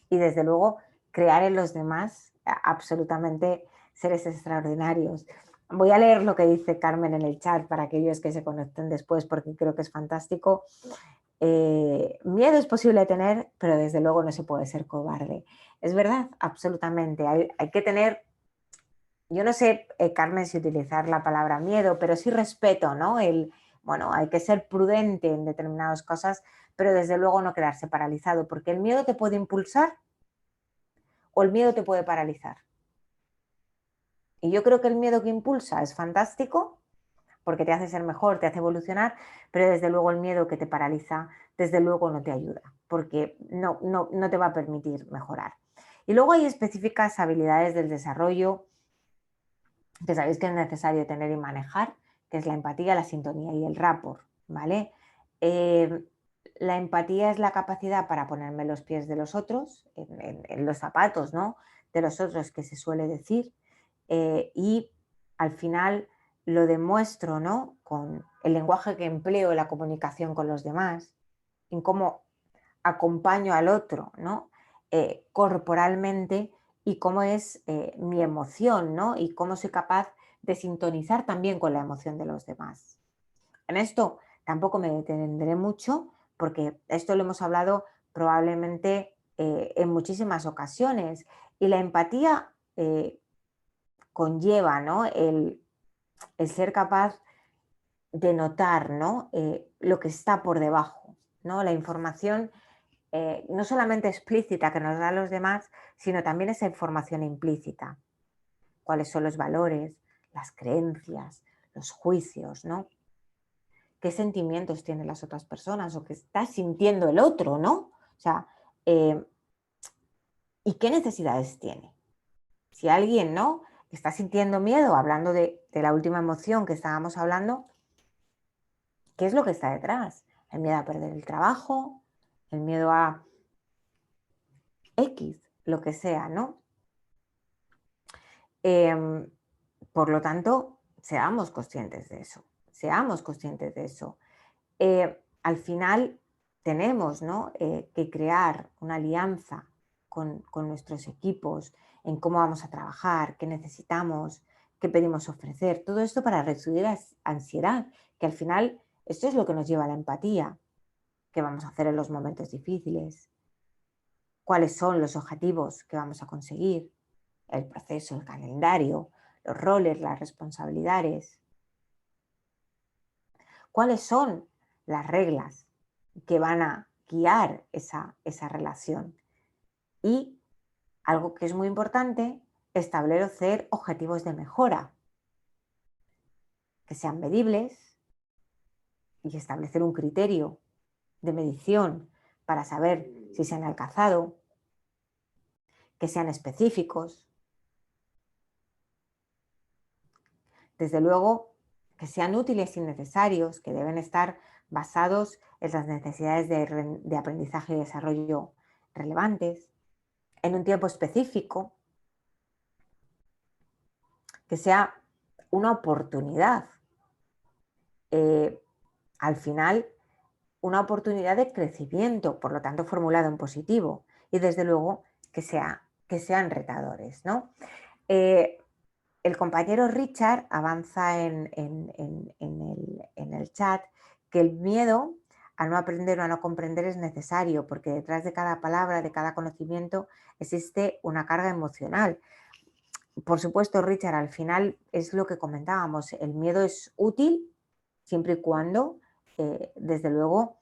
y desde luego crear en los demás absolutamente seres extraordinarios. Voy a leer lo que dice Carmen en el chat para aquellos que se conecten después porque creo que es fantástico. Miedo es posible tener, pero desde luego no se puede ser cobarde. Es verdad, absolutamente. Hay que tener, yo no sé, Carmen, si utilizar la palabra miedo, pero sí respeto, ¿no? Bueno, hay que ser prudente en determinadas cosas, pero desde luego no quedarse paralizado, porque el miedo te puede impulsar o el miedo te puede paralizar. Y yo creo que el miedo que impulsa es fantástico porque te hace ser mejor, te hace evolucionar, pero desde luego el miedo que te paraliza, desde luego no te ayuda, porque no te va a permitir mejorar. Y luego hay específicas habilidades del desarrollo que sabéis que es necesario tener y manejar, que es la empatía, la sintonía y el rapport, ¿vale? Eh, la empatía es la capacidad para ponerme en los pies de los otros, en los zapatos, ¿no?, de los otros, que se suele decir, y al final lo demuestro, ¿no?, con el lenguaje que empleo en la comunicación con los demás, en cómo acompaño al otro, ¿no?, corporalmente, y cómo es mi emoción, ¿no?, y cómo soy capaz de sintonizar también con la emoción de los demás. En esto tampoco me detendré mucho porque esto lo hemos hablado probablemente en muchísimas ocasiones, y la empatía conlleva, ¿no?, el ser capaz de notar, ¿no?, lo que está por debajo, ¿no?, la información no solamente explícita que nos dan los demás, sino también esa información implícita. Cuáles son los valores, las creencias, los juicios, ¿no? ¿Qué sentimientos tienen las otras personas o qué está sintiendo el otro, ¿no? O sea, eh, ¿y qué necesidades tiene? Si alguien, ¿no?, está sintiendo miedo, hablando de la última emoción que estábamos hablando, ¿qué es lo que está detrás? El miedo a perder el trabajo, el miedo a X, lo que sea, ¿no? Em, por lo tanto, seamos conscientes de eso, seamos conscientes de eso. Al final tenemos, ¿no?, que crear una alianza con nuestros equipos en cómo vamos a trabajar, qué necesitamos, qué pedimos ofrecer, todo esto para reducir la ansiedad, que al final esto es lo que nos lleva a la empatía, qué vamos a hacer en los momentos difíciles, cuáles son los objetivos que vamos a conseguir, el proceso, el calendario, los roles, las responsabilidades, cuáles son las reglas que van a guiar esa relación. Y algo que es muy importante, establecer objetivos de mejora que sean medibles y establecer un criterio de medición para saber si se han alcanzado, que sean específicos, desde luego que sean útiles y necesarios, que deben estar basados en las necesidades de aprendizaje y desarrollo relevantes, en un tiempo específico, que sea una oportunidad. al final una oportunidad de crecimiento, por lo tanto formulado en positivo, y desde luego que sean retadores, ¿no? El compañero Richard avanza en el chat que el miedo a no aprender o a no comprender es necesario, porque detrás de cada palabra, de cada conocimiento, existe una carga emocional. Por supuesto, Richard, al final es lo que comentábamos, el miedo es útil siempre y cuando, desde luego,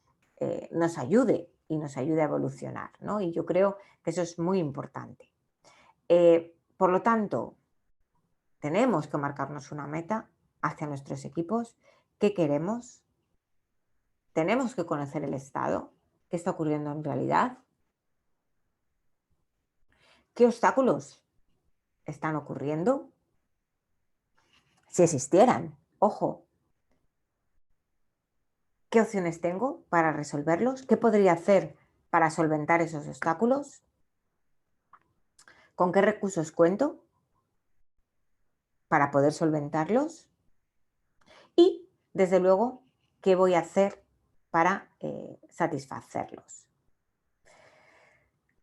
nos ayude y nos ayude a evolucionar, ¿no? Y yo creo que eso es muy importante. Por lo tanto, tenemos que marcarnos una meta hacia nuestros equipos. ¿Qué queremos? Tenemos que conocer el estado, qué está ocurriendo en realidad, qué obstáculos están ocurriendo, si existieran, ojo, qué opciones tengo para resolverlos, qué podría hacer para solventar esos obstáculos, con qué recursos cuento para poder solventarlos y, desde luego, qué voy a hacer para satisfacerlos.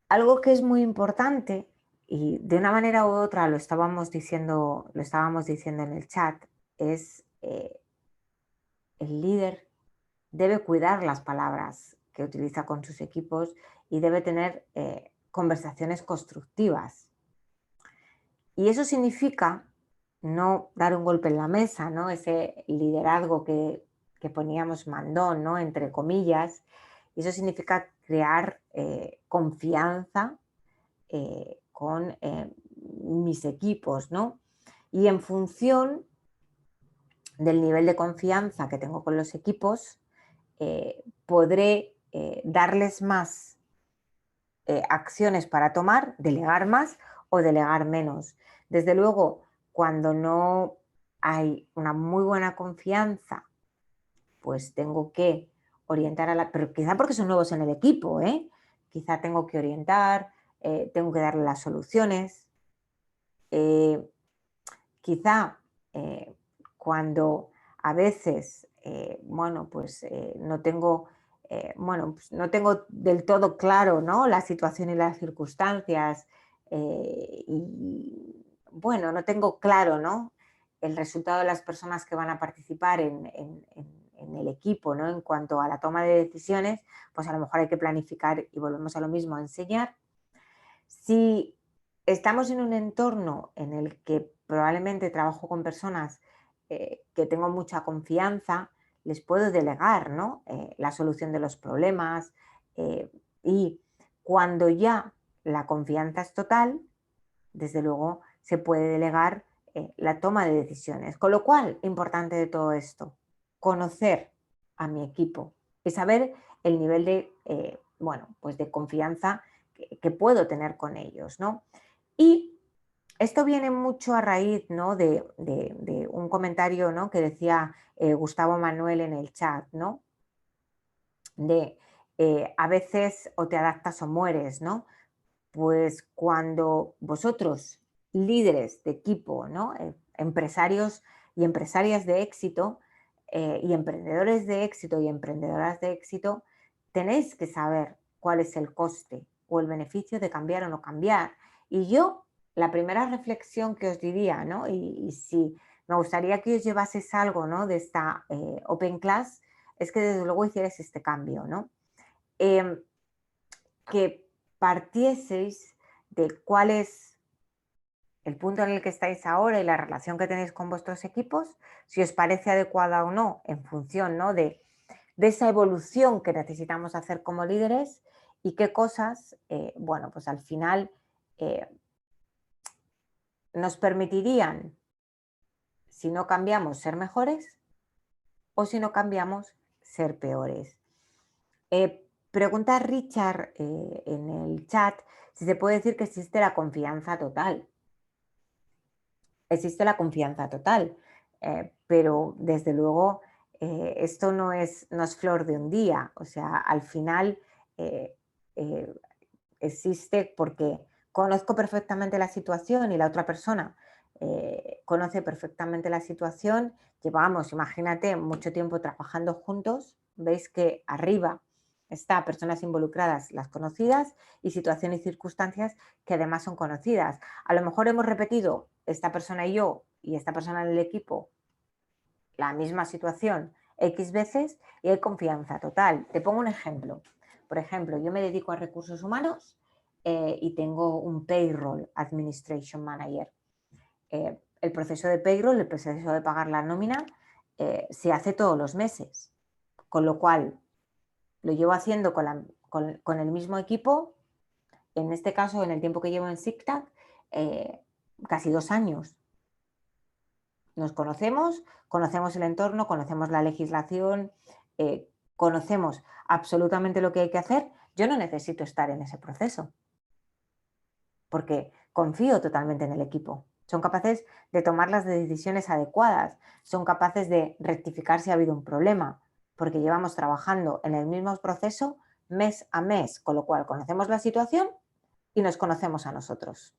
Algo que es muy importante, y de una manera u otra lo estábamos diciendo en el chat, es el líder debe cuidar las palabras que utiliza con sus equipos y debe tener conversaciones constructivas. Y eso significa no dar un golpe en la mesa, ¿no? Ese liderazgo que poníamos mandón, ¿no? Entre comillas. Y eso significa crear confianza con mis equipos, ¿no? Y en función del nivel de confianza que tengo con los equipos, podré darles más acciones para tomar, delegar más o delegar menos. Desde luego, cuando no hay una muy buena confianza, pues tengo que orientar a la... Pero quizá porque son nuevos en el equipo, ¿eh? Quizá tengo que orientar, tengo que darle las soluciones. Quizá cuando a veces, bueno, pues no tengo... bueno, pues no tengo del todo claro, ¿no? La situación y las circunstancias y bueno, no tengo claro, ¿no? El resultado de las personas que van a participar en el equipo, ¿no? En cuanto a la toma de decisiones, pues a lo mejor hay que planificar y volvemos a lo mismo, a enseñar. Si estamos en un entorno en el que probablemente trabajo con personas que tengo mucha confianza, les puedo delegar, ¿no? La solución de los problemas eh, y cuando ya la confianza es total, desde luego se puede delegar la toma de decisiones. Con lo cual, importante de todo esto, conocer a mi equipo y saber el nivel de, bueno, pues de confianza que puedo tener con ellos, ¿no? Y esto viene mucho a raíz, ¿no? de un comentario, ¿no? Que decía Gustavo Manuel en el chat, ¿no? De a veces o te adaptas o mueres, ¿no? Pues cuando vosotros, líderes de equipo, ¿no? Empresarios y empresarias de éxito, y emprendedores de éxito y emprendedoras de éxito, tenéis que saber cuál es el coste o el beneficio de cambiar o no cambiar. Y yo, la primera reflexión que os diría, ¿no? Y si me gustaría que os llevases algo, ¿no? De esta Open Class, es que desde luego hicierais este cambio, ¿no? Em, que partieseis de cuál es el punto en el que estáis ahora y la relación que tenéis con vuestros equipos, si os parece adecuada o no, en función, ¿no? de esa evolución que necesitamos hacer como líderes y qué cosas, bueno, pues al final eh, nos permitirían, si no cambiamos, ser mejores o si no cambiamos, ser peores. Pregunta Richard en el chat si se puede decir que existe la confianza total. Existe la confianza total, pero desde luego esto no es flor de un día, o sea, al final eh, existe porque conozco perfectamente la situación y la otra persona conoce perfectamente la situación, llevamos, imagínate, mucho tiempo trabajando juntos, veis que arriba está personas involucradas, las conocidas, y situaciones y circunstancias que además son conocidas. A lo mejor hemos repetido esta persona y yo y esta persona en el equipo la misma situación X veces y hay confianza total. Te pongo un ejemplo. Por ejemplo, yo me dedico a recursos humanos y tengo un Payroll Administration Manager. El proceso de payroll, el proceso de pagar la nómina, se hace todos los meses, con lo cual lo llevo haciendo con el mismo equipo, en este caso, en el tiempo que llevo en SIGTAG, casi 2 años. Nos conocemos, conocemos el entorno, conocemos la legislación, conocemos absolutamente lo que hay que hacer. Yo no necesito estar en ese proceso porque confío totalmente en el equipo. Son capaces de tomar las decisiones adecuadas, son capaces de rectificar si ha habido un problema, porque llevamos trabajando en el mismo proceso mes a mes, con lo cual conocemos la situación y nos conocemos a nosotros.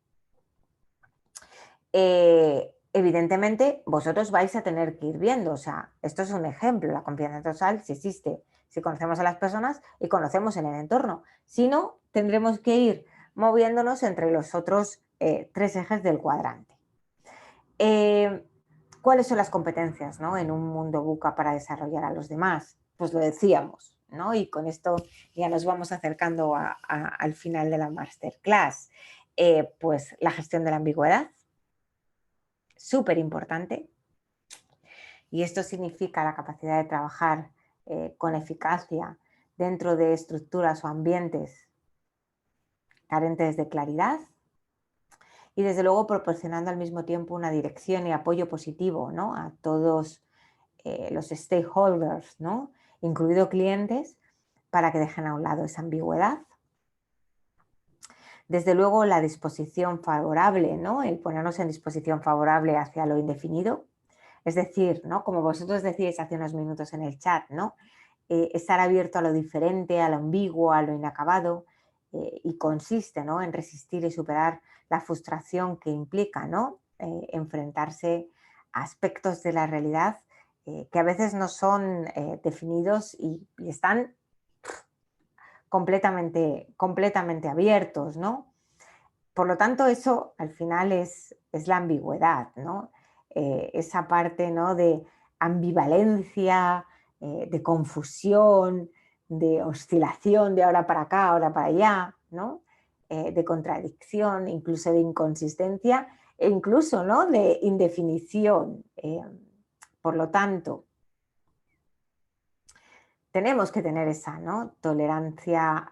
Evidentemente, vosotros vais a tener que ir viendo, o sea, esto es un ejemplo, la confianza total si existe, si conocemos a las personas y conocemos en el entorno. Si no, tendremos que ir moviéndonos entre los otros 3 ejes del cuadrante. ¿Cuáles son las competencias, ¿no?, en un mundo VUCA para desarrollar a los demás? Pues lo decíamos, ¿no? Y con esto ya nos vamos acercando al final de la masterclass. Pues la gestión de la ambigüedad, súper importante, y esto significa la capacidad de trabajar con eficacia dentro de estructuras o ambientes carentes de claridad y desde luego proporcionando al mismo tiempo una dirección y apoyo positivo, ¿no?, a todos los stakeholders, ¿no?, incluido clientes, para que dejen a un lado esa ambigüedad. Desde luego la disposición favorable, ¿no?, el ponernos en disposición favorable hacia lo indefinido. Es decir, ¿no?, como vosotros decíais hace unos minutos en el chat, ¿no?, estar abierto a lo diferente, a lo ambiguo, a lo inacabado, y consiste, ¿no?, en resistir y superar la frustración que implica, ¿no?, enfrentarse a aspectos de la realidad que a veces no son definidos y están completamente abiertos, ¿no? Por lo tanto, eso al final es la ambigüedad, ¿no? Esa parte, ¿no?, de ambivalencia, de confusión, de oscilación de ahora para acá, ahora para allá, ¿no? De contradicción, incluso de inconsistencia e incluso, ¿no?, de indefinición. Por lo tanto, tenemos que tener esa, ¿no?, tolerancia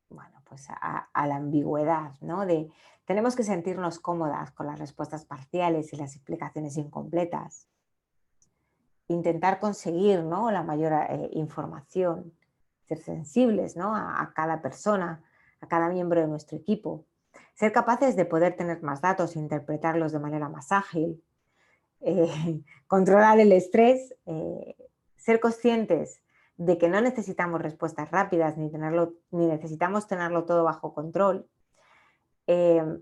bueno, pues a la ambigüedad, ¿no? Tenemos que sentirnos cómodas con las respuestas parciales y las explicaciones incompletas. Intentar conseguir, ¿no?, la mayor información, ser sensibles, ¿no?, a cada persona, a cada miembro de nuestro equipo. Ser capaces de poder tener más datos e interpretarlos de manera más ágil. Controlar el estrés, ser conscientes de que no necesitamos respuestas rápidas ni necesitamos tenerlo todo bajo control, eh,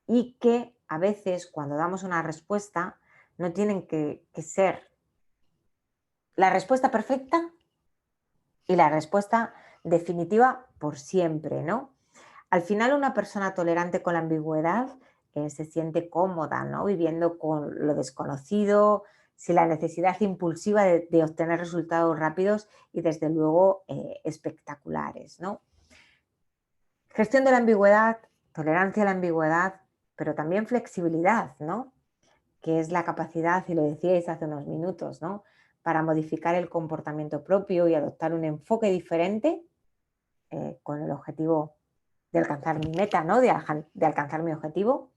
y que a veces cuando damos una respuesta no tienen que ser la respuesta perfecta y la respuesta definitiva por siempre, ¿no? Al final una persona tolerante con la ambigüedad se siente cómoda, ¿no?, viviendo con lo desconocido, sin la necesidad impulsiva de obtener resultados rápidos y desde luego espectaculares, ¿no? Gestión de la ambigüedad, tolerancia a la ambigüedad, pero también flexibilidad, ¿no?, que es la capacidad, y lo decíais hace unos minutos, ¿no?, para modificar el comportamiento propio y adoptar un enfoque diferente con el objetivo de alcanzar mi meta, ¿no?, de alcanzar mi objetivo,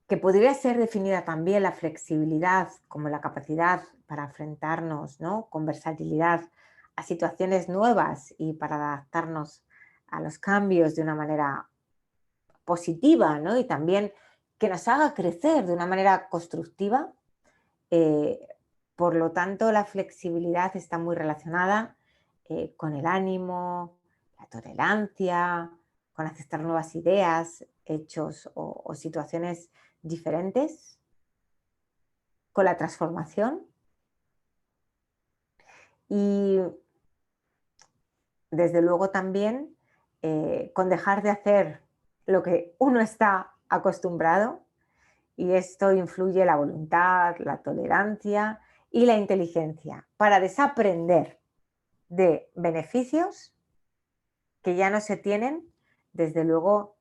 que podría ser definida también la flexibilidad como la capacidad para enfrentarnos, ¿no?, con versatilidad a situaciones nuevas y para adaptarnos a los cambios de una manera positiva, ¿no?, y también que nos haga crecer de una manera constructiva. Eh, por lo tanto, la flexibilidad está muy relacionada con el ánimo, la tolerancia, con aceptar nuevas ideas, hechos o situaciones diferentes, con la transformación y desde luego también con dejar de hacer lo que uno está acostumbrado, y esto influye la voluntad, la tolerancia y la inteligencia para desaprender de beneficios que ya no se tienen, desde luego,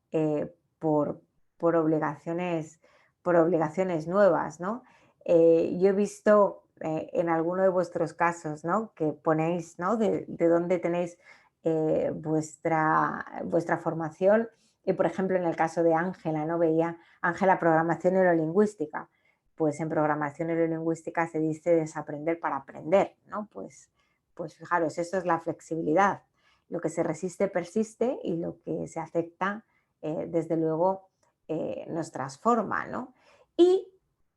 por obligaciones, por obligaciones nuevas, ¿no? Yo he visto en alguno de vuestros casos, ¿no? Que ponéis, ¿no? De dónde tenéis vuestra formación. Y, por ejemplo, en el caso de Ángela, ¿no? Veía Ángela programación neurolingüística. Pues en programación neurolingüística se dice desaprender para aprender, ¿no? Pues fijaros, eso es la flexibilidad. Lo que se resiste persiste y lo que se acepta, desde luego, nos transforma, ¿no? Y,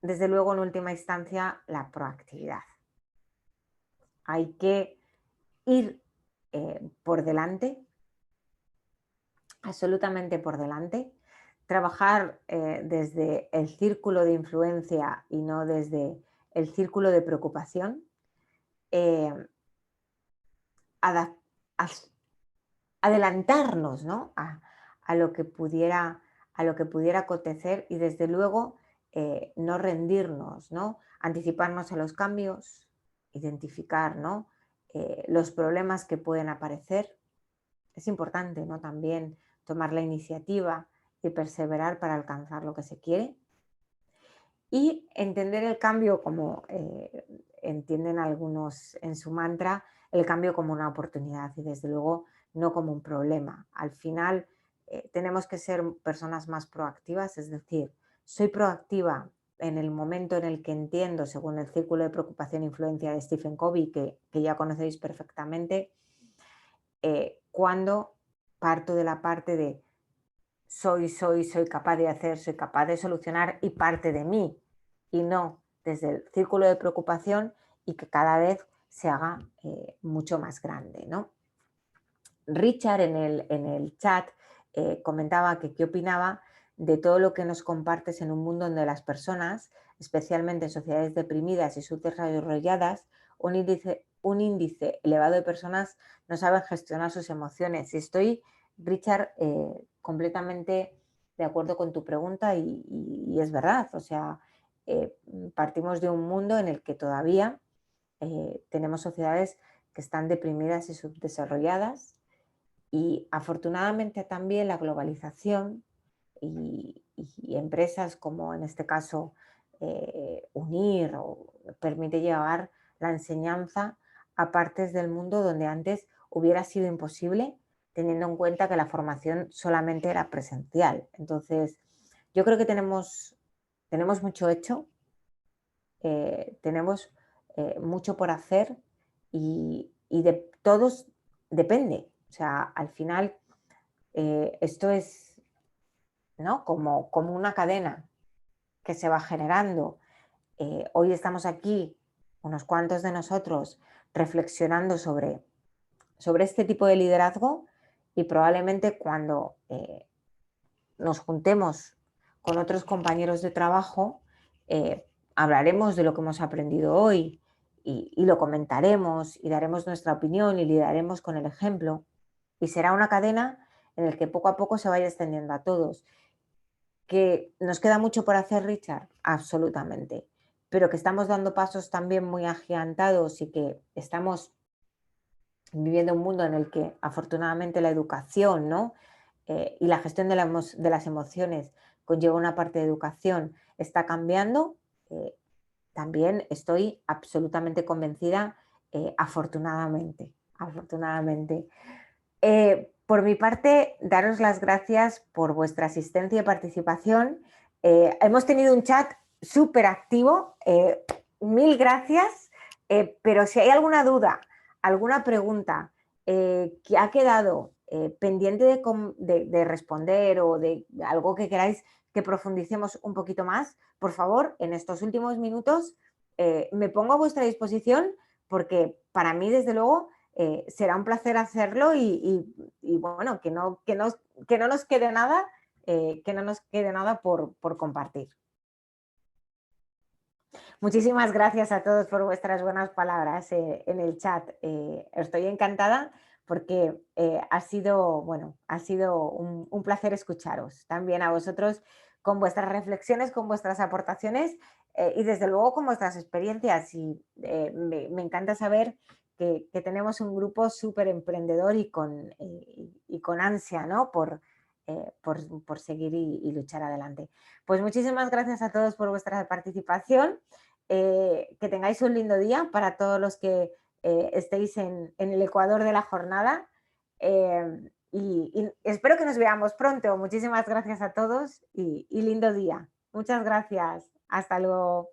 desde luego, en última instancia, la proactividad. Hay que ir por delante, absolutamente por delante, trabajar desde el círculo de influencia y no desde el círculo de preocupación, eh, adap- as- adelantarnos, ¿no? A lo que pudiera, a lo que pudiera acontecer y, desde luego, no rendirnos, ¿no? Anticiparnos a los cambios, identificar, ¿no? Los problemas que pueden aparecer. Es importante, ¿no? También tomar la iniciativa y perseverar para alcanzar lo que se quiere. Y entender el cambio como entienden algunos en su mantra, el cambio como una oportunidad y, desde luego, no como un problema. Al final tenemos que ser personas más proactivas, es decir, soy proactiva en el momento en el que entiendo, según el círculo de preocupación e influencia de Stephen Covey, que ya conocéis perfectamente, cuando parto de la parte de soy capaz de hacer, soy capaz de solucionar y parte de mí, y no desde el círculo de preocupación y que cada vez se haga mucho más grande, ¿no? Richard en el chat comentaba que qué opinaba de todo lo que nos compartes en un mundo donde las personas, especialmente en sociedades deprimidas y subdesarrolladas, un índice elevado de personas no saben gestionar sus emociones. Y estoy, Richard, completamente de acuerdo con tu pregunta y es verdad. O sea, partimos de un mundo en el que todavía tenemos sociedades que están deprimidas y subdesarrolladas, y afortunadamente también la globalización y empresas como en este caso Unir permite llevar la enseñanza a partes del mundo donde antes hubiera sido imposible, teniendo en cuenta que la formación solamente era presencial. Entonces, yo creo que tenemos mucho hecho, tenemos mucho por hacer y de todos depende. O sea, al final esto es, ¿no? Como una cadena que se va generando. Hoy estamos aquí, unos cuantos de nosotros, reflexionando sobre este tipo de liderazgo, y probablemente cuando nos juntemos con otros compañeros de trabajo, hablaremos de lo que hemos aprendido hoy y lo comentaremos y daremos nuestra opinión y lideraremos con el ejemplo. Y será una cadena en la que poco a poco se vaya extendiendo a todos. ¿Que nos queda mucho por hacer, Richard? Absolutamente. Pero que estamos dando pasos también muy agigantados y que estamos viviendo un mundo en el que afortunadamente la educación, ¿no? Y la gestión de las emociones conlleva una parte de educación, está cambiando. También estoy absolutamente convencida, afortunadamente. Por mi parte, daros las gracias por vuestra asistencia y participación. Hemos tenido un chat súper activo, mil gracias, pero si hay alguna duda, alguna pregunta que ha quedado pendiente de responder, o de algo que queráis que profundicemos un poquito más, por favor, en estos últimos minutos me pongo a vuestra disposición, porque para mí, desde luego, será un placer hacerlo y bueno, que no nos quede nada, que no nos quede nada por compartir. Muchísimas gracias a todos por vuestras buenas palabras en el chat. Estoy encantada porque bueno, ha sido un placer escucharos. También a vosotros con vuestras reflexiones, con vuestras aportaciones y desde luego con vuestras experiencias. Y me encanta saber que tenemos un grupo súper emprendedor y con ansia, ¿no? Por seguir y luchar adelante. Pues muchísimas gracias a todos por vuestra participación. Que tengáis un lindo día para todos los que estéis en el ecuador de la jornada. Y espero que nos veamos pronto. Muchísimas gracias a todos y lindo día. Muchas gracias. Hasta luego.